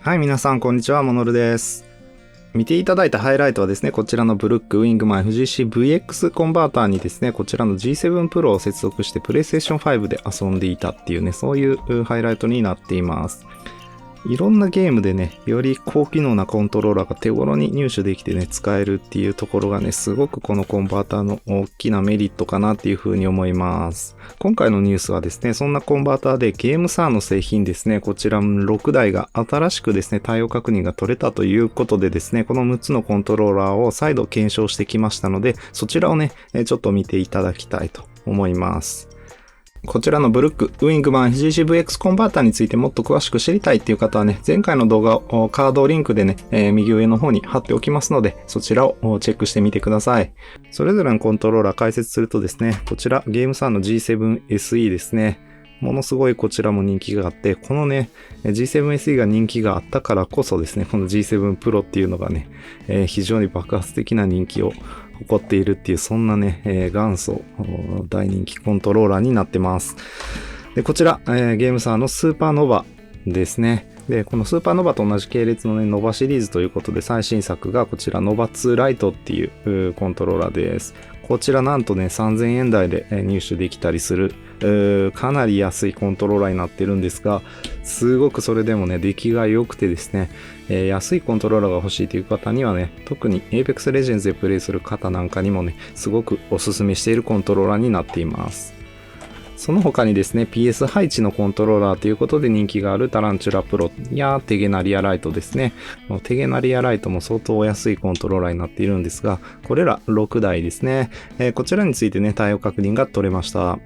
はい、皆さんこんにちは、モノルです。見ていただいたハイライトはですね、こちらのブルックウィングマン FGC-VX コンバーターにですね、こちらの G7 Pro を接続して PlayStation 5で遊んでいたっていうね、そういうハイライトになっています。いろんなゲームでね、より高機能なコントローラーが手頃に入手できてね、使えるっていうところがね、すごくこのコンバーターの大きなメリットかなっていうふうに思います。今回のニュースはですね、そんなコンバーターでゲームサーの製品ですね、こちら6台が新しくですね、対応確認が取れたということでですね、この6つのコントローラーを再度検証してきましたので、そちらをね、ちょっと見ていただきたいと思います。こちらのブルックウィングマン FGC-VX コンバーターについてもっと詳しく知りたいっていう方はね、前回の動画をカードリンクでね、右上の方に貼っておきますので、そちらをチェックしてみてください。それぞれのコントローラー解説するとですね、こちらゲームサーの G7 SE ですね。ものすごいこちらも人気があって、このね、G7 SE が人気があったからこそですね、この G7 Pro っていうのがね、非常に爆発的な人気を誇っているっていう、そんなね、元祖大人気コントローラーになってます。で、こちら、ゲームサーのスーパーノバですね。で、このスーパーノバと同じ系列のね、ノバシリーズということで、最新作がこちらノバ2ライトっていうコントローラーです。こちらなんとね、3000円台で入手できたりする、かなり安いコントローラーになってるんですが、すごくそれでもね、出来が良くてですね、安いコントローラーが欲しいという方にはね、特に Apex Legends でプレイする方なんかにもね、すごくおすすめしているコントローラーになっています。その他にですね、PS 配置のコントローラーということで人気があるタランチュラプロやテゲナリアライトですね。テゲナリアライトも相当お安いコントローラーになっているんですが、これら6台ですね。こちらについてね、対応確認が取れました。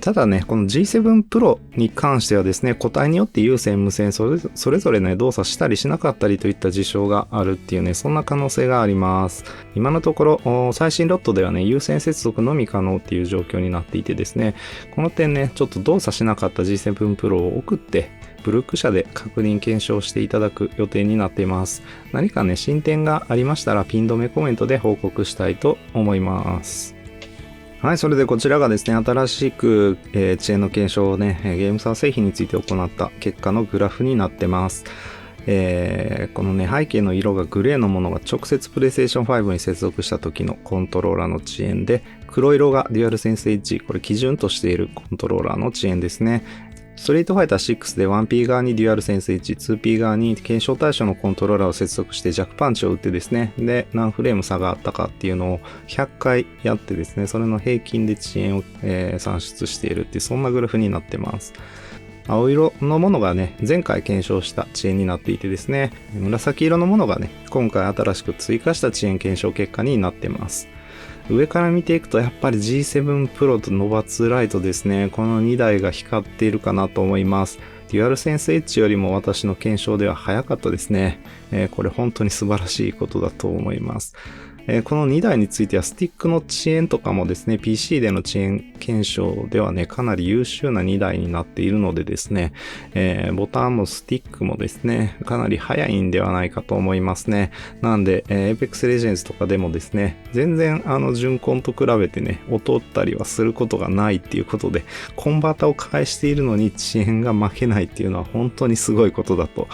ただね、この G7 Pro に関してはですね、個体によって有線無線それぞれね、動作したりしなかったりといった事象があるっていうね、そんな可能性があります。今のところ、最新ロットではね、有線接続のみ可能っていう状況になっていてですね、この点ね、ちょっと動作しなかった G7 Pro を送って、ブルック社で確認検証していただく予定になっています。何かね、進展がありましたら、ピン止めコメントで報告したいと思います。はい、それでこちらがですね、新しく、遅延の検証をね、ゲームサー製品について行った結果のグラフになってます。このね、背景の色がグレーのものが直接 PlayStation 5に接続した時のコントローラーの遅延で、黒色がデュアルセンスエッジ、これ基準としているコントローラーの遅延ですね。ストリートファイター6で 1P 側にデュアルセンスエッジ、2P 側に検証対象のコントローラーを接続して弱パンチを打ってですね、で、何フレーム差があったかっていうのを100回やってですね、それの平均で遅延を、算出しているっていう、そんなグラフになってます。青色のものがね、前回検証した遅延になっていてですね、紫色のものがね、今回新しく追加した遅延検証結果になってます。上から見ていくとやっぱり G7 Pro と Nova 2 Lite ですね。この2台が光っているかなと思います。デュアルセンスエッジよりも私の検証では早かったですね。これ本当に素晴らしいことだと思います。この2台についてはスティックの遅延とかもですね、PC での遅延検証ではね、かなり優秀な2台になっているのでですね、ボタンもスティックもですね、かなり早いんではないかと思いますね。なんで、Apex Legends とかでもですね、全然純コンと比べてね、劣ったりはすることがないっていうことで、コンバータを返しているのに遅延が負けないっていうのは本当にすごいことだと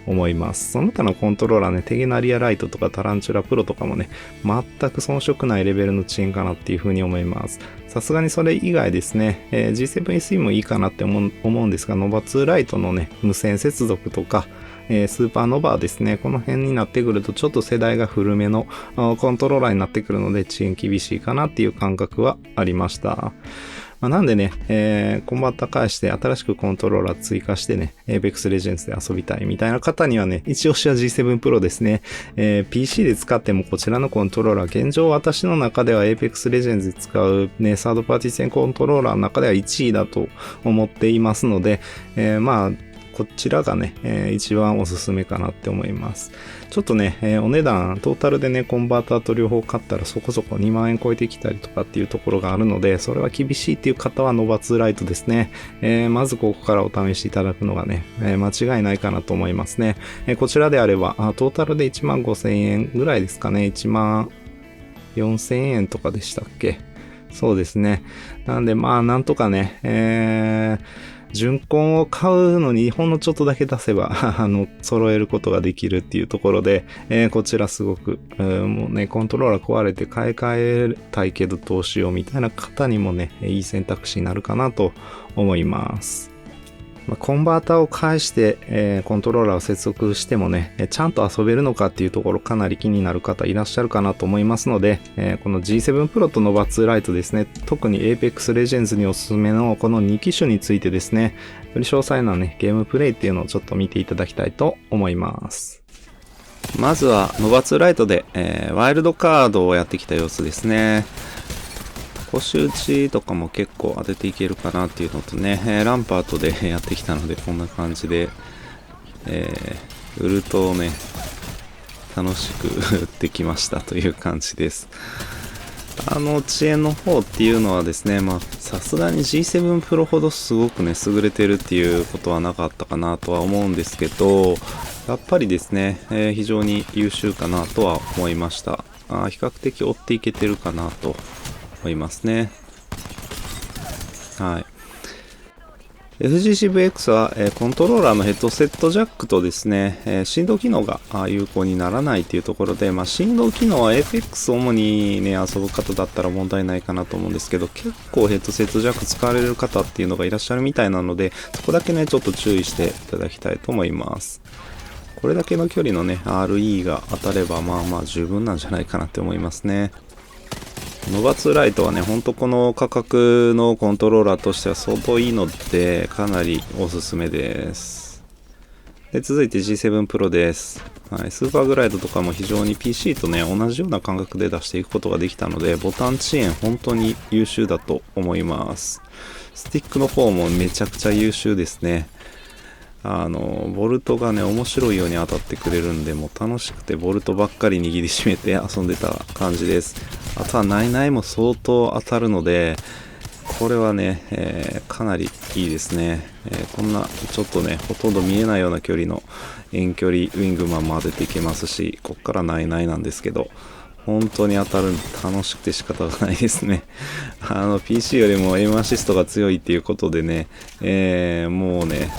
思います。その他のコントローラーね、テゲナリアライトとかタランチュラプロとかもね、全く遜色ないレベルの遅延かなっていうふうに思います。さすがにそれ以外ですね、G7SE もいいかなって思うんですが、Nova 2 Lite のね、無線接続とか、スーパーノバーですね、この辺になってくるとちょっと世代が古めのコントローラーになってくるので遅延厳しいかなっていう感覚はありました。なんでね、コンバッタ返して新しくコントローラー追加してね、Apex Legends で遊びたいみたいな方にはね、一押しは G7 Pro ですね。PC で使ってもこちらのコントローラー、現状私の中では Apex Legends で使うね、サードパーティー戦コントローラーの中では1位だと思っていますので、こちらがね、一番おすすめかなって思います。ちょっとね、お値段、トータルでね、コンバーターと両方買ったらそこそこ2万円超えてきたりとかっていうところがあるので、それは厳しいっていう方はノバ2ライトですね。まずここからお試しいただくのがね、間違いないかなと思いますね。こちらであれば、トータルで1万5千円ぐらいですかね。1万4千円とかでしたっけ。そうですね。なんでなんとかね、純コンを買うのにほんのちょっとだけ出せば揃えることができるっていうところで、こちらすごく、もうね、コントローラー壊れて買い替えたいけどどうしようみたいな方にもね、いい選択肢になるかなと思います。コンバーターを介して、コントローラーを接続してもね、ちゃんと遊べるのかっていうところかなり気になる方いらっしゃるかなと思いますので、この G7 Pro と Nova 2 Lite ですね、特に Apex Legends におすすめのこの2機種についてですね、より詳細なね、ゲームプレイっていうのをちょっと見ていただきたいと思います。まずは Nova 2 Lite で、ワイルドカードをやってきた様子ですね。腰打ちとかも結構当てていけるかなっていうのとね、ランパートでやってきたのでこんな感じで、ウルトをね楽しく打ってきましたという感じです。遅延の方っていうのはですね、さすがに G7 Pro ほどすごくね優れてるっていうことはなかったかなとは思うんですけど、やっぱりですね、非常に優秀かなとは思いました。比較的追っていけてるかなと思いますね。はい。FGCVX は、コントローラーのヘッドセットジャックとですね、振動機能が有効にならないというところで、振動機能は Apex を主にね遊ぶ方だったら問題ないかなと思うんですけど、結構ヘッドセットジャック使われる方っていうのがいらっしゃるみたいなので、そこだけねちょっと注意していただきたいと思います。これだけの距離のね RE が当たれば十分なんじゃないかなって思いますね。ノバ2ライトはね、ほんとこの価格のコントローラーとしては相当いいので、かなりおすすめです。で、続いて G7 Pro です。はい、スーパーグライドとかも非常に PC とね、同じような感覚で出していくことができたので、ボタン遅延本当に優秀だと思います。スティックの方もめちゃくちゃ優秀ですね。ボルトがね、面白いように当たってくれるんで、もう楽しくてボルトばっかり握りしめて遊んでた感じです。あとはナイナイも相当当たるので、これはね、かなりいいですね。こんなちょっとね、ほとんど見えないような距離の遠距離ウィングマンも当てていけますし、こっからナイナイなんですけど、本当に当たるんで楽しくて仕方がないですね。PC よりもエイムアシストが強いっていうことでね、もうね、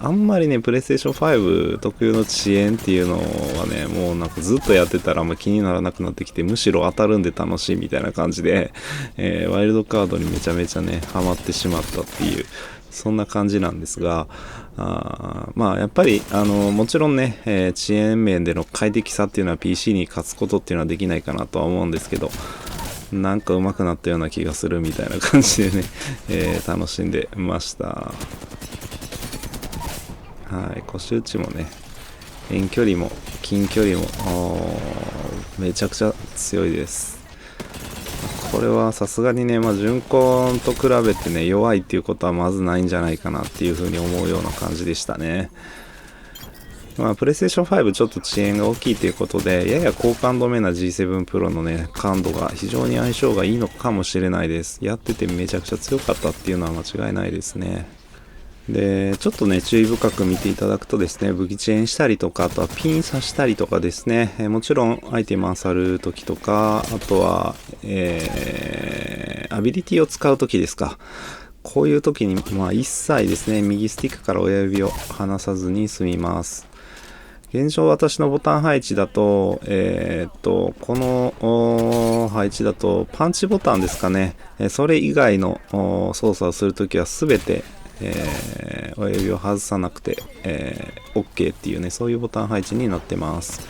あんまりね、プレイステーション5特有の遅延っていうのはね、もうなんかずっとやってたらあんま気にならなくなってきて、むしろ当たるんで楽しいみたいな感じで、ワイルドカードにめちゃめちゃね、ハマってしまったっていう、そんな感じなんですが、やっぱりもちろんね、遅延面での快適さっていうのは PC に勝つことっていうのはできないかなとは思うんですけど、なんか上手くなったような気がするみたいな感じでね、楽しんでました。はい、腰打ちもね、遠距離も近距離もめちゃくちゃ強いです。これはさすがにね、純コンと比べてね、弱いっていうことはまずないんじゃないかなっていうふうに思うような感じでしたね。プレイステーション5ちょっと遅延が大きいということで、やや高感度めな G7 Pro のね、感度が非常に相性がいいのかもしれないです。やっててめちゃくちゃ強かったっていうのは間違いないですね。で、ちょっとね、注意深く見ていただくとですね、武器チェーンしたりとか、あとはピン刺したりとかですね、もちろんアイテム漁るときとか、あとは、アビリティを使うときですか。こういうときに、一切ですね、右スティックから親指を離さずに済みます。現状私のボタン配置だと、この配置だとパンチボタンですかね。それ以外の操作をするときはすべて、親指を外さなくて、OK っていうね、そういうボタン配置になってます。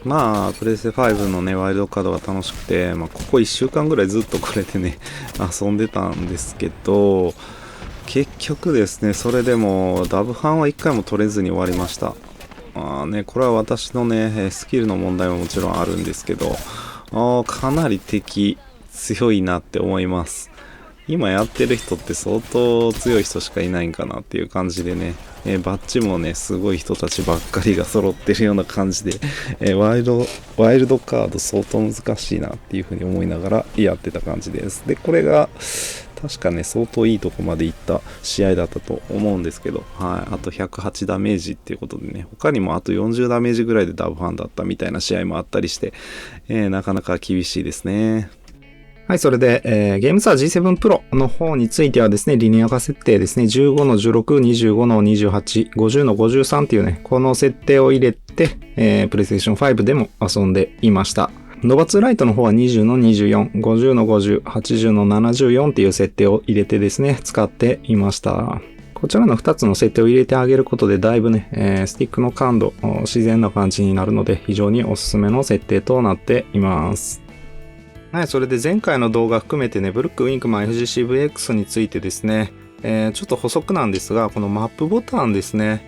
まあ、プレステ5のね、ワイルドカードが楽しくて、ここ1週間ぐらいずっとこれでね、遊んでたんですけど、結局ですね、それでもダブ班は1回も取れずに終わりました。これは私のね、スキルの問題ももちろんあるんですけど、かなり敵強いなって思います。今やってる人って相当強い人しかいないんかなっていう感じでね、バッジもね、すごい人たちばっかりが揃ってるような感じで、ワイルドカード相当難しいなっていうふうに思いながらやってた感じです。で、これが、確かね、相当いいとこまでいった試合だったと思うんですけど、はい、あと108ダメージっていうことでね、他にもあと40ダメージぐらいでダブファンだったみたいな試合もあったりして、なかなか厳しいですね。はい、それで、ゲームサー G7 Pro の方についてはですね、リニア化設定ですね、15の16、25の28、50の53っていうね、この設定を入れて、PlayStation 5でも遊んでいました。ノバ2ライトの方は20の24、50の50、80の74っていう設定を入れてですね、使っていました。こちらの2つの設定を入れてあげることでだいぶね、スティックの感度、自然な感じになるので非常におすすめの設定となっています。はい、それで前回の動画含めてね、ブルックウィンクマン FGCVX についてですね、ちょっと補足なんですが、このマップボタンですね、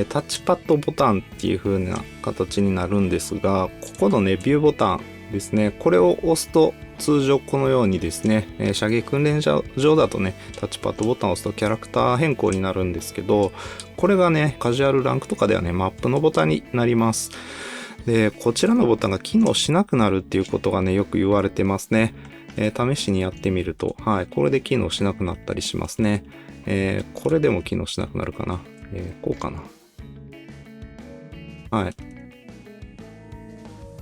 タッチパッドボタンっていう風な形になるんですが、ここのね、ビューボタンですね、これを押すと通常このようにですね、射撃訓練場だとね、タッチパッドボタンを押すとキャラクター変更になるんですけど、これがね、カジュアルランクとかではね、マップのボタンになります。で、こちらのボタンが機能しなくなるっていうことがね、よく言われてますね。試しにやってみると、はい、これで機能しなくなったりしますね。これでも機能しなくなるかな。こうかな。はい。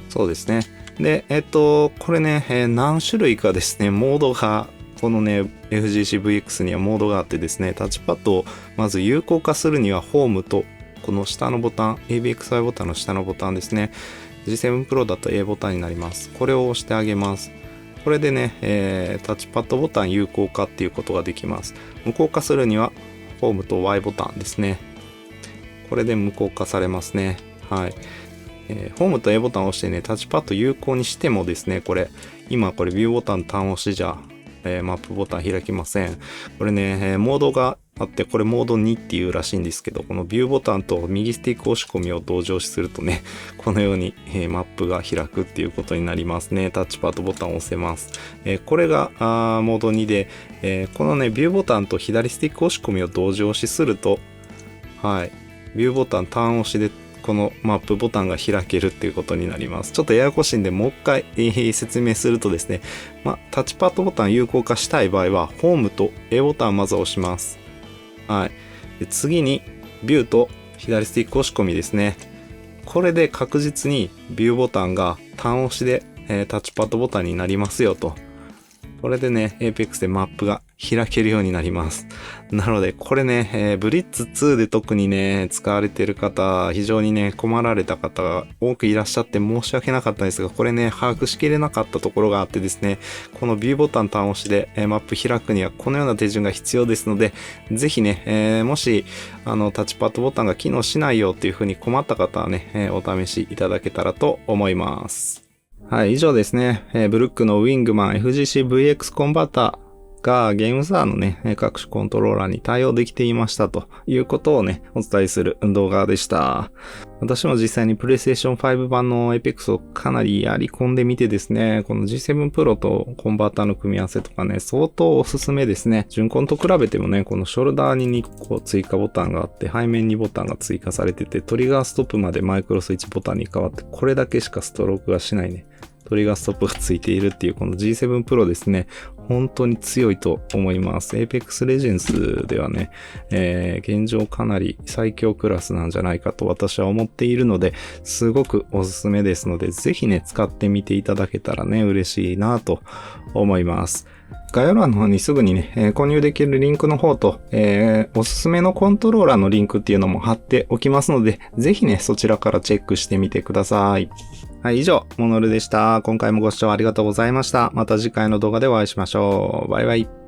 そうですね。で、これね、何種類かですね、モードが、このね、FGCVX にはモードがあってですね、タッチパッドをまず有効化するには、ホームと、この下のボタン、ABXY ボタンの下のボタンですね。G7 Pro だと A ボタンになります。これを押してあげます。これでね、タッチパッドボタン有効化っていうことができます。無効化するには、ホームと Y ボタンですね。これで無効化されますね。はい。ホームと A ボタンを押してね、タッチパッド有効にしてもですね、今これビューボタン単押しじゃ、マップボタン開きません。これね、モードがあって、これモード2っていうらしいんですけど、このビューボタンと右スティック押し込みを同時押しするとね、このように、マップが開くっていうことになりますね。タッチパッドボタンを押せます。これがモード2で、このね、ビューボタンと左スティック押し込みを同時押しすると、はい、ビューボタン単押しでこのマップボタンが開けるっていうことになります。ちょっとややこしいんでもう一回、説明するとですね、タッチパッドボタン有効化したい場合は、ホームと A ボタンをまず押します。はい。で次に、ビューと左スティック押し込みですね。これで確実にビューボタンが単押しで、タッチパッドボタンになりますよと。これでね、Apex でマップが開けるようになります。なので、これね、ブリッツ2で特にね、使われてる方、非常にね、困られた方が多くいらっしゃって申し訳なかったんですが、これね、把握しきれなかったところがあってですね、このビューボタン単押しで、マップ開くにはこのような手順が必要ですので、ぜひね、もし、タッチパッドボタンが機能しないよっていう風に困った方はね、お試しいただけたらと思います。はい、以上ですね。ブルックのウィングマン FGCVX コンバーターがゲームサーのね、各種コントローラーに対応できていましたということをね、お伝えする動画でした。私も実際に PlayStation 5版の Apex をかなりやり込んでみてですね、この G7 Pro とコンバーターの組み合わせとかね、相当おすすめですね。純コンと比べてもね、このショルダーに2個追加ボタンがあって、背面にボタンが追加されてて、トリガーストップまでマイクロスイッチボタンに変わって、これだけしかストロークがしないね。トリガーストップがついているっていうこの G7 Pro ですね。本当に強いと思います。Apex Legends ではね、現状かなり最強クラスなんじゃないかと私は思っているので、すごくおすすめですので、ぜひね、使ってみていただけたらね、嬉しいなと思います。概要欄の方にすぐにね、購入できるリンクの方と、おすすめのコントローラーのリンクっていうのも貼っておきますので、ぜひね、そちらからチェックしてみてください。はい、以上、モノルでした。今回もご視聴ありがとうございました。また次回の動画でお会いしましょう。バイバイ。